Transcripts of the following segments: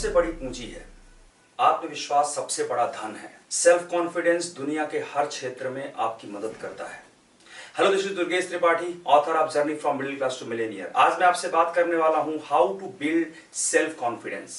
सबसे बड़ी पूंजी है। आत्मविश्वास सबसे बड़ा धन है। सेल्फ कॉन्फिडेंस दुनिया के हर क्षेत्र में आपकी मदद करता है। Hello, this is Durgesh Tripathi, author of journey from middle class to millionaire. आज मैं आपसे बात करने वाला हूं how to build self confidence,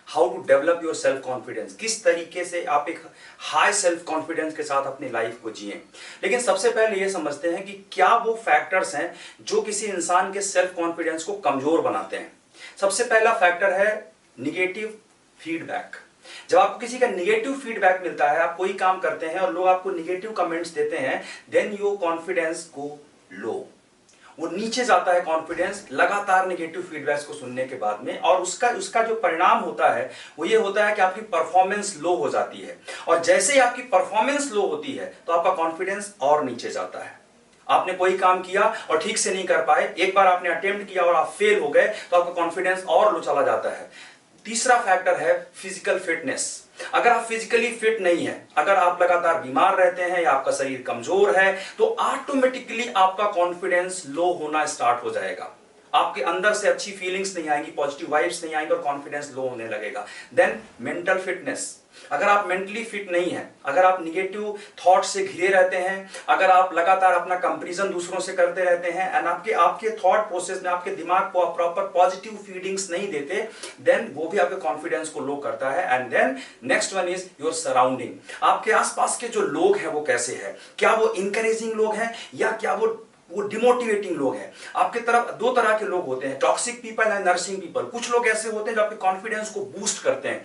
how to develop your self confidence. किस तरीके से आप एक हाई सेल्फ कॉन्फिडेंस के साथ अपनी लाइफ को जिएं। लेकिन सबसे पहले यह समझते हैं कि क्या वो फैक्टर्स हैं जो किसी इंसान के सेल्फ कॉन्फिडेंस को कमजोर बनाते हैं। सबसे पहला फैक्टर है निगेटिव फीडबैक। जब आपको किसी का निगेटिव फीडबैक मिलता है, आप कोई काम करते हैं और लोग आपको निगेटिव कमेंट्स देते हैं, देन योर कॉन्फिडेंस गो लो। वो नीचे जाता है कॉन्फिडेंस लगातार नेगेटिव फीडबैक्स को सुनने के बाद में, और उसका जो परिणाम होता है वो ये होता है कि आपकी परफॉर्मेंस लो हो जाती है। और जैसे ही आपकी परफॉर्मेंस लो होती है तो आपका कॉन्फिडेंस और नीचे जाता है। आपने कोई काम किया और ठीक से नहीं कर पाए, एक बार आपने अटेम्प्ट किया और आप फेल हो गए तो आपका कॉन्फिडेंस और लो चला जाता है। तीसरा फैक्टर है फिजिकल फिटनेस। अगर आप फिजिकली फिट नहीं है, अगर आप लगातार बीमार रहते हैं या आपका शरीर कमजोर है, तो ऑटोमेटिकली आपका कॉन्फिडेंस लो होना स्टार्ट हो जाएगा। आपके अंदर से अच्छी फीलिंग्स नहीं आएंगी, पॉजिटिव वाइब्स नहीं आएंगी और कॉन्फिडेंस लो होने लगेगा। Then mental fitness. अगर आप मेंटली फिट नहीं है, अगर आप निगेटिव थॉट से घिरे रहते हैं, अगर आप लगातार अपना कंपैरिजन दूसरों से करते रहते हैं एंड आपके थॉट प्रोसेस में आपके दिमाग को आप प्रॉपर पॉजिटिव फीडिंग्स नहीं देते, देन वो भी आपके कॉन्फिडेंस को लो करता है। And then next one is your surrounding. आपके आसपास के जो लोग हैं वो कैसे हैं, क्या वो इंकरेजिंग लोग हैं या क्या वो डिमोटिवेटिंग लोग हैं। आपके तरफ दो तरह के लोग होते हैं, toxic people and nursing people. कुछ लोग ऐसे होते हैं जो आपके कॉन्फिडेंस को बूस्ट करते हैं।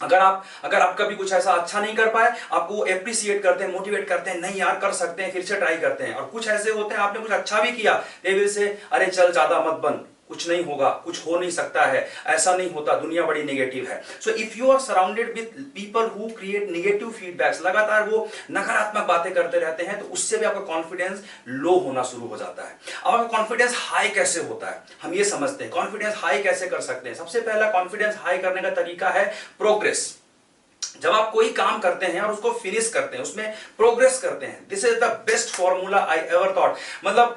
अगर आप कभी कुछ ऐसा अच्छा नहीं कर पाए, आपको एप्रिशिएट करते हैं, मोटिवेट करते हैं, नहीं यार कर सकते हैं, फिर से ट्राई करते हैं। और कुछ ऐसे होते हैं आपने कुछ अच्छा भी किया, दे विल से अरे चल ज्यादा मत बन, कुछ नहीं होगा, कुछ हो नहीं सकता है, ऐसा नहीं होता, दुनिया बड़ी नेगेटिव है। So if you are surrounded with people who create negative feedbacks, लगातार वो नकारात्मक बातें करते रहते हैं, तो उससे भी आपका कॉन्फिडेंस लो होना शुरू हो जाता है। अब आपका कॉन्फिडेंस हाई कैसे होता है, हम ये समझते हैं। कॉन्फिडेंस हाई कैसे कर सकते हैं? सबसे पहला कॉन्फिडेंस हाई करने का तरीका है प्रोग्रेस। जब आप कोई काम करते हैं और उसको फिनिश करते हैं, उसमें प्रोग्रेस करते हैं, this is the best formula I ever thought. मतलब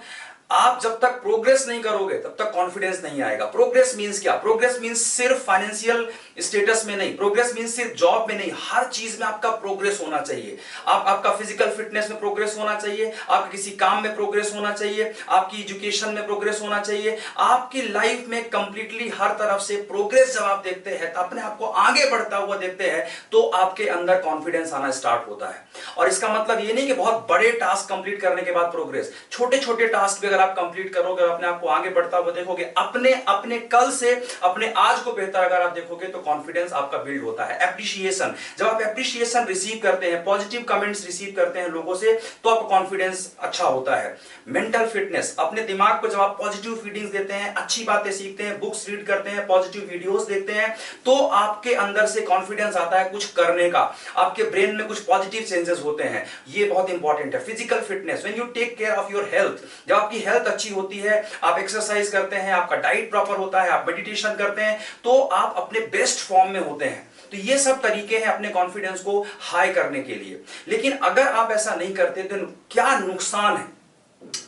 आप जब तक प्रोग्रेस नहीं करोगे तब तक कॉन्फिडेंस नहीं आएगा। प्रोग्रेस मींस क्या? प्रोग्रेस मींस सिर्फ फाइनेंशियल स्टेटस में नहीं, प्रोग्रेस मींस सिर्फ जॉब में नहीं, हर चीज में आपका प्रोग्रेस होना चाहिए। आपका फिजिकल फिटनेस में प्रोग्रेस होना चाहिए, आपके किसी काम में प्रोग्रेस होना चाहिए, आपकी एजुकेशन में प्रोग्रेस होना चाहिए। आपकी लाइफ में कंप्लीटली हर तरफ से प्रोग्रेस जब आप देखते हैं, तो अपने आप को आगे बढ़ता हुआ देखते हैं, तो आपके अंदर कॉन्फिडेंस आना स्टार्ट होता है। और इसका मतलब ये नहीं कि बहुत बड़े टास्क कंप्लीट करने के बाद प्रोग्रेस, छोटे छोटे टास्क भी आप कंप्लीट करोगे, अपने आप को आगे बढ़ता हुआ देखोगे, अपने कल से अपने आज को बेहतर अगर आप देखोगे, तो कॉन्फिडेंस आपका बिल्ड होता है। एप्रिशिएशन, जब आप एप्रिशिएशन रिसीव करते हैं, पॉजिटिव कमेंट्स रिसीव करते हैं लोगों से, तो आपका कॉन्फिडेंस अच्छा होता है। मेंटल फिटनेस, अपने दिमाग को जब आप पॉजिटिव फीडिंग्स देते हैं, अच्छी बातें सीखते हैं, बुक्स रीड करते हैं, पॉजिटिव वीडियोस देखते हैं, तो आपके अंदर से कॉन्फिडेंस आता है कुछ करने का, आपके ब्रेन में कुछ पॉजिटिव चेंजेस होते हैं। ये बहुत इंपॉर्टेंट है। Physical fitness, when you take care of your health, जब आपकी हेल्थ अच्छी होती है, आप एक्सरसाइज करते हैं, आपका डाइट प्रॉपर होता है, आप मेडिटेशन करते हैं, तो आप अपने बेस्ट फॉर्म में होते हैं। तो ये सब तरीके हैं अपने कॉन्फिडेंस को हाई करने के लिए। लेकिन अगर आप ऐसा नहीं करते तो क्या नुकसान है?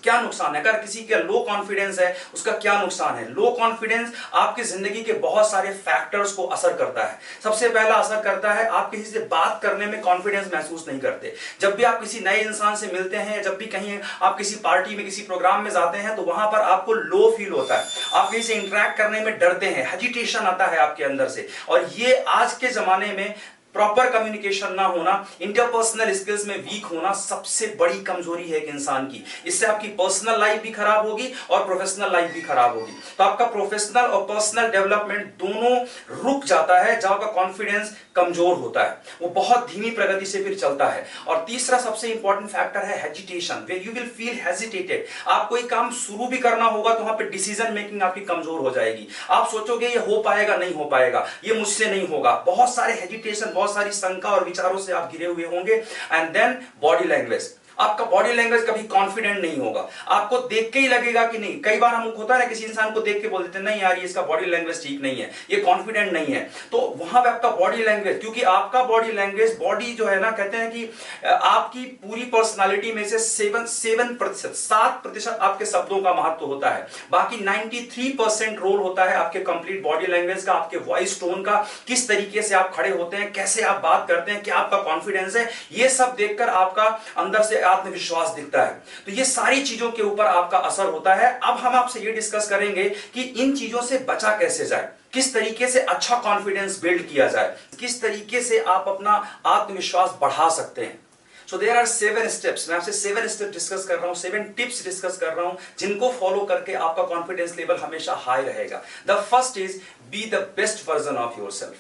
क्या नुकसान है? अगर किसी का लो कॉन्फिडेंस है, उसका क्या नुकसान है? लो कॉन्फिडेंस आपकी जिंदगी के बहुत सारे फैक्टर्स को असर करता है। सबसे पहला असर करता है, आप किसी से बात करने में कॉन्फिडेंस महसूस नहीं करते। जब भी आप किसी नए इंसान से मिलते हैं, जब भी कहीं आप किसी पार्टी में, किसी प्रोग्राम में जाते हैं, तो वहां पर आपको लो फील होता है, आप किसी से इंटरेक्ट करने में डरते हैं, हेजिटेशन आता है आपके अंदर से। और ये आज के जमाने में प्रॉपर कम्युनिकेशन ना होना, इंटरपर्सनल स्किल्स में वीक होना सबसे बड़ी कमजोरी है एक इंसान की। इससे आपकी पर्सनल लाइफ भी खराब होगी और प्रोफेशनल लाइफ भी खराब होगी। तो आपका प्रोफेशनल और पर्सनल डेवलपमेंट दोनों रुक जाता है जब आपका कॉन्फिडेंस कमजोर होता है, वो बहुत धीमी प्रगति से फिर चलता है। और तीसरा सबसे इंपॉर्टेंट फैक्टर है hesitation, where you will feel hesitated. आप कोई काम शुरू भी करना होगा तो वहां पे डिसीजन मेकिंग आपकी कमजोर हो जाएगी। आप सोचोगे ये हो पाएगा, नहीं हो पाएगा, ये मुझसे नहीं होगा, बहुत सारे हेजिटेशन, बहुत सारी शंका और विचारों से आप घिरे हुए होंगे। एंड देन बॉडी लैंग्वेज, आपका बॉडी लैंग्वेज कभी कॉन्फिडेंट नहीं होगा, आपको देख के ही लगेगा कि नहीं। कई बार हम होता है ना, किसी इंसान को देख के बोल देते हैं नहीं यार ये इसका बॉडी लैंग्वेज ठीक नहीं है, ये कॉन्फिडेंट नहीं है। तो वहां पे आपका बॉडी लैंग्वेज, क्योंकि आपका बॉडी लैंग्वेज, बॉडी जो है ना, कहते हैं कि आपकी पूरी पर्सनालिटी में से 7% आपके शब्दों का महत्व होता है, बाकी 93% रोल होता है आपके कंप्लीट बॉडी लैंग्वेज का, आपके वॉइस टोन का, किस तरीके से आप खड़े होते हैं, कैसे आप बात करते हैं, क्या आपका कॉन्फिडेंस है, ये सब देखकर आपका अंदर से आत्मविश्वास दिखता है। तो ये सारी चीजों के ऊपर आपका असर होता है। अब हम आपसे ये डिस्कस करेंगे कि इन चीजों से बचा कैसे जाए, किस तरीके से अच्छा कॉन्फिडेंस बिल्ड किया जाए, किस तरीके से आप अपना आत्मविश्वास बढ़ा सकते हैं। So there are 7 steps. मैं आपसे 7 स्टेप डिस्कस कर रहा हूं, 7 टिप्स डिस्कस कर रहा हूं, जिनको फॉलो करके आपका कॉन्फिडेंस लेवल हमेशा हाई रहेगा। The first is be the best version of yourself.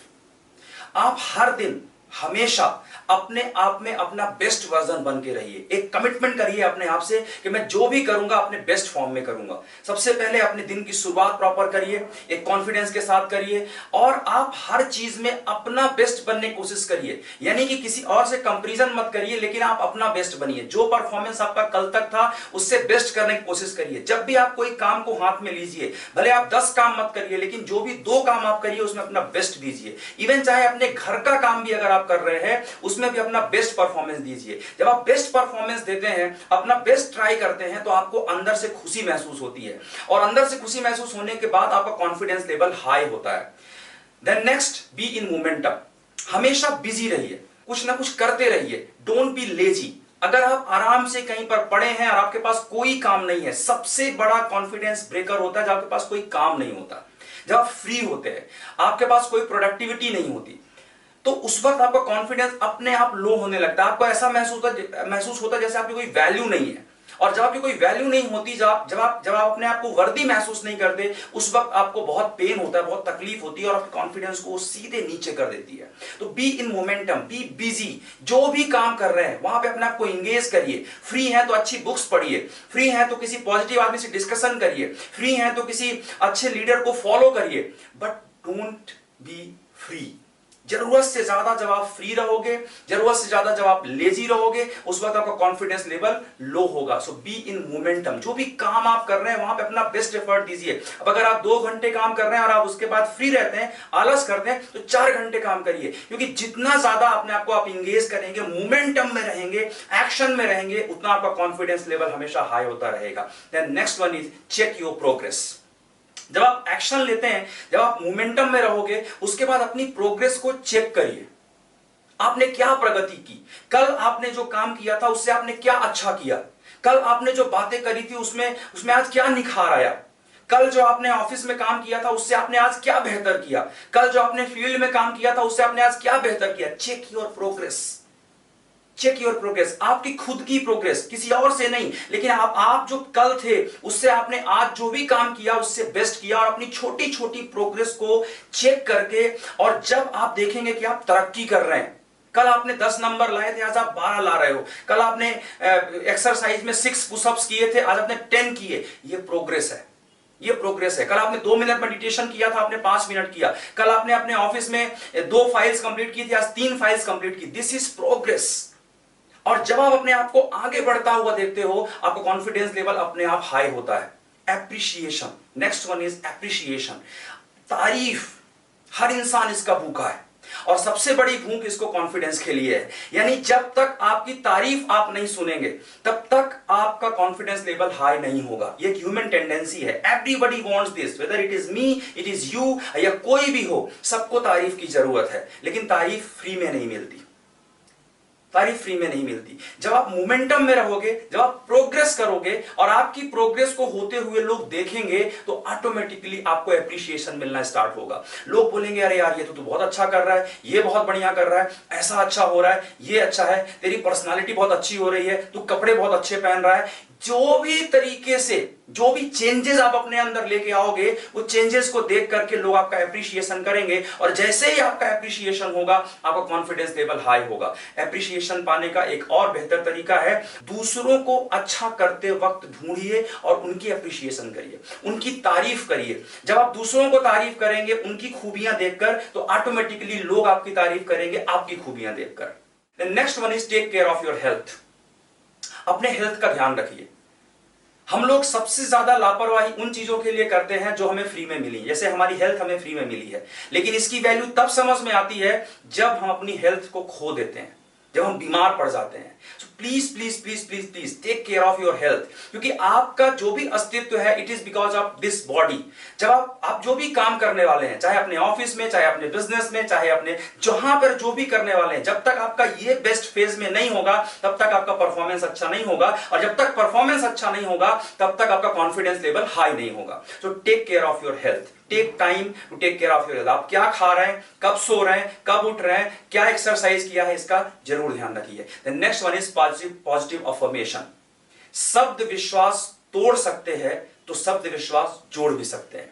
आप हर दिन हमेशा अपने आप में अपना बेस्ट वर्जन बन के रहिए। एक कमिटमेंट करिए अपने आप से कि मैं जो भी करूंगा अपने बेस्ट फॉर्म में करूंगा। सबसे पहले अपने दिन की शुरुआत प्रॉपर करिए, एक कॉन्फिडेंस के साथ करिए, और आप हर चीज में अपना बेस्ट बनने की कोशिश करिए। यानी कि किसी और से कंपैरिजन मत करिए, लेकिन आप अपना बेस्ट बनिए। जो परफॉर्मेंस आपका कल तक था उससे बेस्ट करने की कोशिश करिए। जब भी आप कोई काम को हाथ में लीजिए, भले आप 10 काम मत करिए, लेकिन जो भी 2 काम आप करिए उसमें अपना बेस्ट दीजिए। इवन चाहे अपने घर का काम भी अगर आप कर रहे हैं उसमें भी अपना बेस्ट परफॉर्मेंस दीजिए। जब आप बेस्ट परफॉर्मेंस देते हैं, अपना बेस्ट ट्राई करते हैं, तो आपको अंदर से खुशी महसूस होती है, और अंदर से खुशी महसूस होने के बाद आपका कॉन्फिडेंस लेवल हाई होता है। Then next, be in momentum. हमेशा बिजी रहिए, कुछ ना कुछ करते रहिए। Don't be lazy. अगर आप आराम से कहीं पर पड़े हैं और आपके पास कोई काम नहीं है, सबसे बड़ा कॉन्फिडेंस ब्रेकर होता है जब आपके पास कोई काम नहीं होता, जब आप फ्री होते हैं, आपके पास कोई प्रोडक्टिविटी नहीं होती, तो उस वक्त आपका कॉन्फिडेंस अपने आप लो होने लगता है। आपको ऐसा महसूस होता है जैसे आपकी कोई वैल्यू नहीं है। और जब आपकी कोई वैल्यू नहीं होती, जब आप अपने आप को वर्दी महसूस नहीं करते, उस वक्त आपको बहुत पेन होता है, बहुत तकलीफ होती है, और आपके कॉन्फिडेंस को सीधे नीचे कर देती है। तो B in momentum, be busy. जो भी काम कर रहे हैं वहां पे अपने आप को एंगेज करिए। फ्री है तो अच्छी बुक्स पढ़िए, फ्री है तो किसी पॉजिटिव आदमी से डिस्कशन करिए, फ्री है तो किसी अच्छे लीडर को फॉलो करिए, बट डोंट बी फ्री। जरूरत से ज्यादा जब आप फ्री रहोगे, जरूरत से ज्यादा जब आप लेजी रहोगे, उस वक्त आपका कॉन्फिडेंस लेवल लो होगा। सो बी इन मोमेंटम। जो भी काम आप कर रहे हैं वहां पे अपना बेस्ट एफर्ट दीजिए। अब अगर आप 2 घंटे काम कर रहे हैं और आप उसके बाद फ्री रहते हैं, आलस करते हैं, तो 4 घंटे काम करिए, क्योंकि जितना ज्यादा अपने आप को आप इंगेज करेंगे, मोमेंटम में रहेंगे, एक्शन में रहेंगे, उतना आपका कॉन्फिडेंस लेवल हमेशा हाई होता रहेगा। Then next one is check your progress. जब आप एक्शन लेते हैं, जब आप मोमेंटम में रहोगे, उसके बाद अपनी प्रोग्रेस को चेक करिए। आपने क्या प्रगति की, कल आपने जो काम किया था उससे आपने क्या अच्छा किया, कल आपने जो बातें करी थी उसमें आज क्या निखार आया, कल जो आपने ऑफिस में काम किया था उससे आपने आज क्या बेहतर किया, कल जो आपने फील्ड में काम किया था उससे आपने आज क्या बेहतर किया। Check your progress, check your progress. आपकी खुद की प्रोग्रेस, किसी और से नहीं, लेकिन आप जो कल थे उससे आपने आज जो भी काम किया उससे बेस्ट किया, और अपनी छोटी छोटी प्रोग्रेस को चेक करके, और जब आप देखेंगे कि आप तरक्की कर रहे हैं, कल आपने 10 नंबर लाए थे, आज आप 12 ला रहे हो, कल आपने एक्सरसाइज में 6 पुशअप्स किए थे, आज आपने 10 किए, ये प्रोग्रेस है, ये प्रोग्रेस है। कल आपने 2 मिनट मेडिटेशन किया था, आपने 5 मिनट किया, कल आपने अपने ऑफिस में 2 फाइल्स कंप्लीट की थी, आज 3 फाइल्स कंप्लीट की। This is progress. और जब आप अपने आप को आगे बढ़ता हुआ देखते हो, आपका कॉन्फिडेंस लेवल अपने आप हाई होता है। Appreciation, next one is appreciation. तारीफ, हर इंसान इसका भूखा है, और सबसे बड़ी भूख इसको कॉन्फिडेंस के लिए है। यानी जब तक आपकी तारीफ आप नहीं सुनेंगे, तब तक आपका कॉन्फिडेंस लेवल हाई नहीं होगा। ये एक ह्यूमन टेंडेंसी है। Everybody wants this, whether it is me, it is you, या कोई भी हो, सबको तारीफ की जरूरत है, लेकिन तारीफ फ्री में नहीं मिलती, तारीफ फ्री में नहीं मिलती। जब आप मोमेंटम में रहोगे, जब आप प्रोग्रेस करोगे और आपकी प्रोग्रेस को होते हुए लोग देखेंगे, तो ऑटोमेटिकली आपको एप्रिशिएशन मिलना स्टार्ट होगा। लोग बोलेंगे अरे यार ये तो तू बहुत अच्छा कर रहा है, ये बहुत बढ़िया कर रहा है, ऐसा अच्छा हो रहा है, ये अच्छा है, तेरी पर्सनालिटी बहुत अच्छी हो रही है, तू कपड़े बहुत अच्छे पहन रहा है। जो भी तरीके से, जो भी चेंजेस आप अपने अंदर लेके आओगे, वो चेंजेस को देख करके लोग आपका एप्रिशिएशन करेंगे, और जैसे ही आपका एप्रिशिएशन होगा, आपका कॉन्फिडेंस लेवल हाई होगा। एप्रिशिएशन पाने का एक और बेहतर तरीका है, दूसरों को अच्छा करते वक्त ढूंढिए और उनकी एप्रिशिएशन करिए, उनकी तारीफ करिए। जब आप दूसरों को तारीफ करेंगे उनकी खूबियां देखकर, तो ऑटोमेटिकली लोग आपकी तारीफ करेंगे आपकी खूबियां देखकर। Next one is take care of your health. अपने हेल्थ का ध्यान रखिए। हम लोग सबसे ज्यादा लापरवाही उन चीजों के लिए करते हैं जो हमें फ्री में मिली, जैसे हमारी हेल्थ हमें फ्री में मिली है, लेकिन इसकी वैल्यू तब समझ में आती है जब हम अपनी हेल्थ को खो देते हैं, जब हम बीमार पड़ जाते हैं। So please please please please please take care of your health, क्योंकि आपका जो भी अस्तित्व है it is because of this body. जब आप जो भी काम करने वाले हैं, चाहे अपने ऑफिस में, चाहे अपने बिजनेस में, चाहे अपने जहां पर जो भी करने वाले हैं, जब तक आपका ये बेस्ट फेज में नहीं होगा तब तक आपका परफॉर्मेंस अच्छा नहीं होगा, और जब तक परफॉर्मेंस अच्छा नहीं होगा तब तक आपका कॉन्फिडेंस लेवल हाई नहीं होगा। So take care of your health, take time to take care of your health. आप क्या खा रहे हैं, कब सो रहे हैं, कब उठ रहे हैं, क्या एक्सरसाइज किया है, इसका जरूर ध्यान रखिए। The next one is positive affirmation. शब्द विश्वास तोड़ सकते हैं तो शब्द विश्वास जोड़ भी सकते हैं।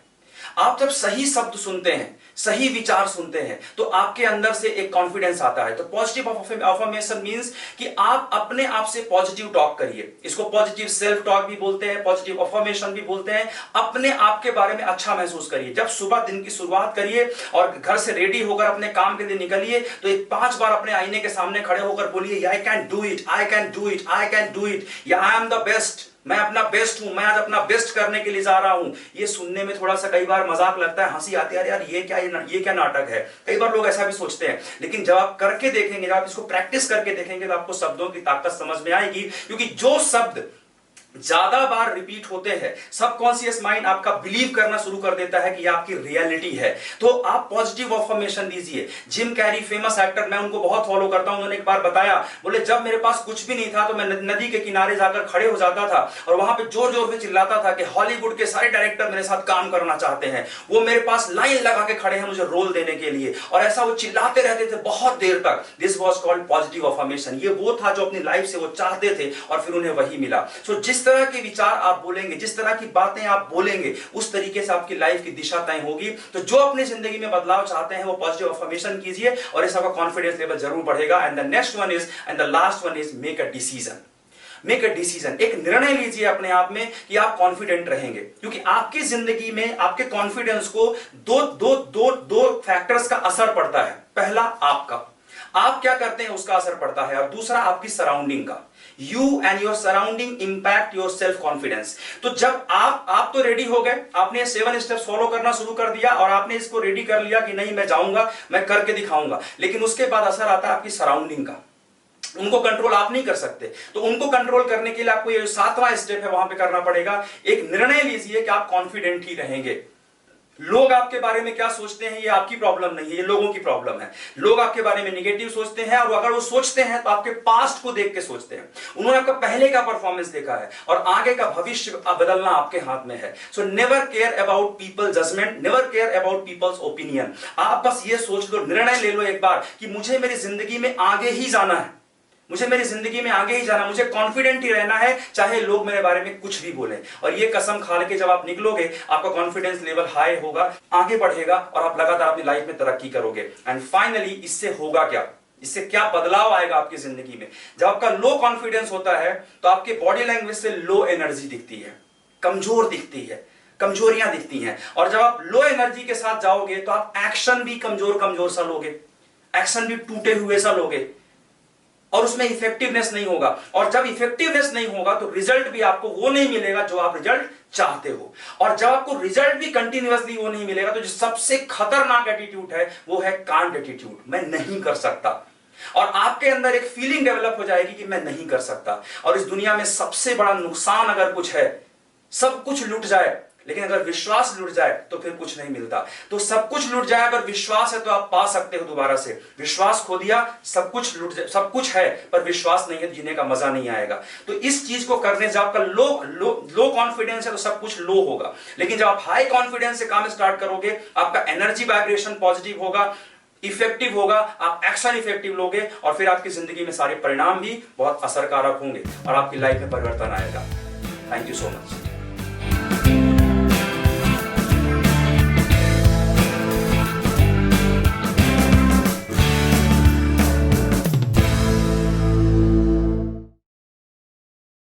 आप जब सही शब्द सुनते हैं, सही विचार सुनते हैं, तो आपके अंदर से एक कॉन्फिडेंस आता है। तो पॉजिटिव अफर्मेशन मींस कि आप अपने आप से पॉजिटिव टॉक करिए। इसको पॉजिटिव सेल्फ टॉक भी बोलते हैं, पॉजिटिव अफर्मेशन भी बोलते हैं। अपने आप के बारे में अच्छा महसूस करिए। जब सुबह दिन की शुरुआत करिए और घर से रेडी होकर अपने काम के लिए निकलिए, तो एक 5 बार अपने आईने के सामने खड़े होकर बोलिए, I can do it, I can do it, I can do it, या आई एम द बेस्ट, मैं अपना बेस्ट हूं, मैं आज अपना बेस्ट करने के लिए जा रहा हूं। ये सुनने में थोड़ा सा कई बार मजाक लगता है, हंसी आती है, यार ये क्या नाटक है। कई बार लोग ऐसा भी सोचते हैं, लेकिन जब आप करके देखेंगे, जब आप इसको प्रैक्टिस करके देखेंगे, तो आपको शब्दों की ताकत समझ में आएगी। क्योंकि जो शब्द ज्यादा बार रिपीट होते हैं, सबकॉन्शियस माइंड आपका बिलीव करना शुरू कर देता है कि ये आपकी रियलिटी है। तो आप पॉजिटिव अफर्मेशन दीजिए। जिम कैरी फेमस एक्टर, मैं उनको बहुत फॉलो करता हूं, उन्होंने एक बार बताया, बोले जब मेरे पास कुछ भी नहीं था तो मैं नदी के किनारे जाकर खड़े हो जाता था और वहां पे जोर जोर से चिल्लाता था कि हॉलीवुड के सारे डायरेक्टर मेरे साथ काम करना चाहते हैं, वो मेरे पास लाइन लगा के खड़े हैं मुझे रोल देने के लिए। और ऐसा वो चिल्लाते रहते थे बहुत देर तक। This was called positive affirmation. ये वो था जो अपनी लाइफ से वो चाहते थे और फिर उन्हें वही मिला। सो जिस तरह के विचार आप बोलेंगे, जिस तरह की बातें आप बोलेंगे, उस तरीके से आपकी लाइफ की दिशा तय होगी। तो जो अपनी जिंदगी में बदलाव चाहते हैं वो पॉजिटिव अफर्मेशन कीजिए और इससे आपका कॉन्फिडेंस लेवल जरूर बढ़ेगा। And the next one is, and the last one is, make a decision. Make a decision, एक निर्णय लीजिए अपने आप में कि आप कॉन्फिडेंट रहेंगे। क्योंकि आपकी जिंदगी में आपके कॉन्फिडेंस को दो फैक्टर्स का असर पड़ता है। पहला आपका, आप क्या करते हैं उसका असर पड़ता है, और दूसरा आपकी सराउंडिंग का। You and your surrounding impact your self confidence। तो जब आप तो रेडी हो गए, आपने 7 स्टेप्स फॉलो करना शुरू कर दिया और आपने इसको रेडी कर लिया कि नहीं मैं जाऊंगा, मैं करके दिखाऊंगा, लेकिन उसके बाद असर आता है आपकी सराउंडिंग का। उनको कंट्रोल आप नहीं कर सकते, तो उनको कंट्रोल करने के लिए आपको ये 7वां स्टेप है वहां पे करना पड़ेगा। एक निर्णय लीजिए कि आप कॉन्फिडेंट ही रहेंगे। लोग आपके बारे में क्या सोचते हैं ये आपकी प्रॉब्लम नहीं है, ये लोगों की प्रॉब्लम है। लोग आपके बारे में नेगेटिव सोचते हैं, और अगर वो सोचते हैं तो आपके पास्ट को देख के सोचते हैं। उन्होंने आपका पहले का परफॉर्मेंस देखा है और आगे का भविष्य बदलना आपके हाथ में है। So never care about people judgment, never care about people's opinion. आप बस ये सोच लो, निर्णय ले लो एक बार कि मुझे मेरी जिंदगी में आगे ही जाना है, मुझे मेरी जिंदगी में आगे ही जाना, मुझे कॉन्फिडेंट ही रहना है, चाहे लोग मेरे बारे में कुछ भी बोलें। और ये कसम खा के जब आप निकलोगे, आपका कॉन्फिडेंस लेवल हाई होगा, आगे बढ़ेगा और आप लगातार अपनी लाइफ में तरक्की करोगे। एंड फाइनली इससे होगा क्या, इससे क्या बदलाव आएगा आपकी जिंदगी में? जब आपका लो कॉन्फिडेंस होता है तो आपके बॉडी लैंग्वेज से लो एनर्जी दिखती है, कमजोर दिखती है, कमजोरियां दिखती हैं। और जब आप लो एनर्जी के साथ जाओगे तो आप एक्शन भी कमजोर सा लोगे, एक्शन भी टूटे हुए सा लोगे, और उसमें इफेक्टिवनेस नहीं होगा। और जब इफेक्टिवनेस नहीं होगा तो रिजल्ट भी आपको वो नहीं मिलेगा जो आप रिजल्ट चाहते हो। और जब आपको रिजल्ट भी कंटिन्यूअसली वो नहीं मिलेगा, तो जो सबसे खतरनाक एटीट्यूड है वो है कांट एटीट्यूड, मैं नहीं कर सकता। और आपके अंदर एक फीलिंग डेवलप हो जाएगी कि मैं नहीं कर सकता। और इस दुनिया में सबसे बड़ा नुकसान अगर कुछ है, सब कुछ लूट जाए लेकिन अगर विश्वास लूट जाए तो फिर कुछ नहीं मिलता। तो सब कुछ लूट जाए, अगर विश्वास है तो आप पा सकते हो दोबारा से। विश्वास खो दिया, सब कुछ लूट जाए, सब कुछ है पर विश्वास नहीं है, जीने का मजा नहीं आएगा। तो इस चीज को करने से आपका लो कॉन्फिडेंस है तो सब कुछ लो होगा, लेकिन जब आप हाई कॉन्फिडेंस से काम स्टार्ट करोगे, आपका एनर्जी वाइब्रेशन पॉजिटिव होगा, इफेक्टिव होगा, आप एक्शन इफेक्टिव लोगे, और फिर आपकी जिंदगी में सारे परिणाम भी बहुत असरकारक होंगे और आपकी लाइफ में परिवर्तन आएगा। Thank you so much.